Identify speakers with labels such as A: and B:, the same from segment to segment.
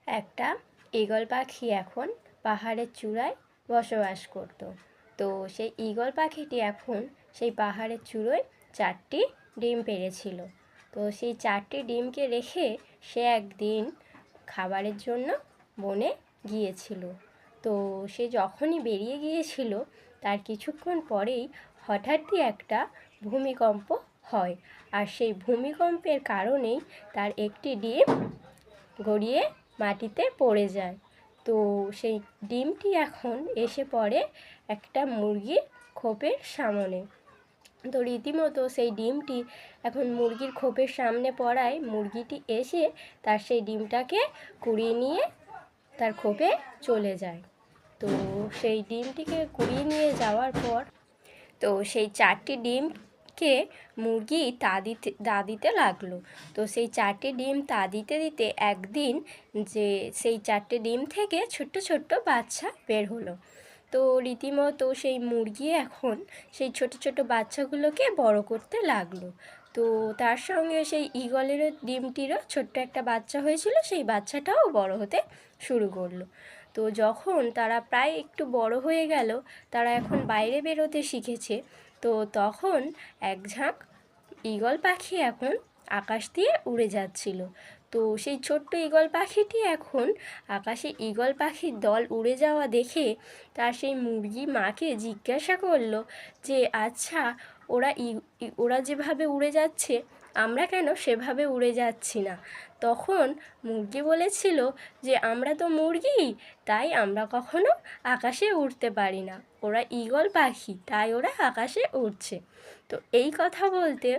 A: একটা ঈগল পাখি এখন পাহাড়ের চূড়ায় বসবাস করত। তো সেই ঈগল পাখিটি এখন সেই পাহাড়ের চূড়োয় 4টি ডিম পেড়েছিল। তো সেই 4টি ডিমকে রেখে সে একদিন খাবারের জন্য বনে গিয়েছিল। তো সে যখনই বেরিয়ে গিয়েছিল তার কিছুক্ষণ পরেই হঠাৎই একটা ভূমিকম্প হয়, আর সেই ভূমিকম্পের কারণেই তার একটি ডিম গড়িয়ে মাটিতে পড়ে যায়। তো সেই ডিমটি এখন এসে পড়ে একটা মুরগির খোপের সামনে। তো রীতিমতো সেই ডিমটি এখন মুরগির খোপের সামনে পড়ায় মুরগিটি এসে তার সেই ডিমটাকে কুড়িয়ে নিয়ে তার খোপে চলে যায়। তো সেই ডিমটিকে কুড়িয়ে নিয়ে যাওয়ার পর তো সেই 4টি ডিমকে মুরগি তা দিতে লাগলো। তো সেই 4টি ডিম তা দিতে দিতে একদিন যে সেই 4টে ডিম থেকে ছোট্ট ছোট্ট বাচ্চা বের হলো। তো রীতিমতো সেই মুরগি এখন সেই ছোট ছোট বাচ্চাগুলোকে বড় করতে লাগলো। তো তার সঙ্গে সেই ঈগলেরও ডিমটিরও ছোট্ট একটা বাচ্চা হয়েছিল, সেই বাচ্চাটাও বড় হতে শুরু করলো। তো যখন তারা প্রায় একটু বড় হয়ে গেল, তারা এখন বাইরে বেরোতে শিখেছে, তো তখন এক ঝাঁক ঈগল পাখি এখন আকাশ দিয়ে উড়ে যাচ্ছিল। তো সেই ছোট্ট ঈগল পাখিটি এখন আকাশে ঈগল পাখির দল উড়ে যাওয়া দেখে তার সেই মুরগি মাকে জিজ্ঞাসা করলো যে আচ্ছা, ওরা যেভাবে উড়ে যাচ্ছে আমরা কেন সেভাবে উড়ে যাচ্ছি না? তখন মুরগি বলেছিল যে আমরা তো মুরগি, তাই আমরা কখনো আকাশে উড়তে পারি না, ওরা ঈগল পাখি তাই ওরা আকাশে উড়ছে। তো এই কথা বলতে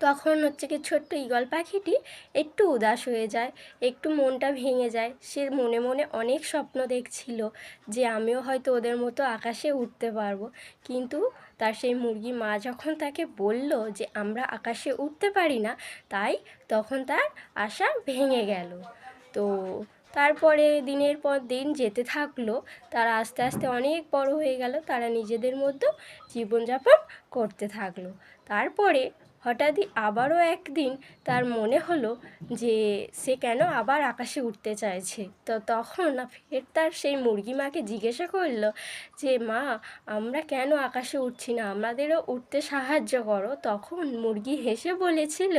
A: তখন কি ছোট্ট ঈগল পাখিটি একটু উদাস হয়ে যায়, একটু মনটা ভেঙে যায়। সে মনে মনে অনেক স্বপ্ন দেখছিল যে আমিও হয়তো ওদের মতো আকাশে উঠতে পারবো, কিন্তু তার সেই মুরগি মা যখন তাকে বলল যে আমরা আকাশে উঠতে পারি না, তাই তখন তার আশা ভেঙে গেল। তো তারপরে দিনের পর দিন যেতে থাকলো, তারা আস্তে আস্তে অনেক বড় হয়ে গেল, তারা নিজেদের মধ্যে জীবনযাপন করতে থাকলো। তারপরে হঠাৎই আবারও একদিন তার মনে হলো যে সে কেন আবার আকাশে উঠতে চাইছে। তো তখন ফের তার সেই মুরগি মাকে জিজ্ঞাসা করলো যে মা, আমরা কেন আকাশে উঠছি না, আমাদেরও উঠতে সাহায্য করো। তখন মুরগি হেসে বলেছিল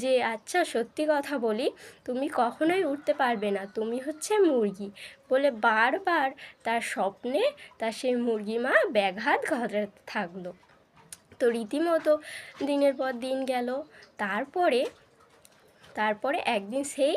A: যে আচ্ছা, সত্যি কথা বলি, তুমি কখনোই উঠতে পারবে না, তুমি হচ্ছে মুরগি, বলে বারবার তার স্বপ্নে তার সেই মুরগি মা ব্যাঘাত ঘটাতে থাকলো। তো রীতিমতো দিনের পর দিন গেল। তারপরে একদিন সেই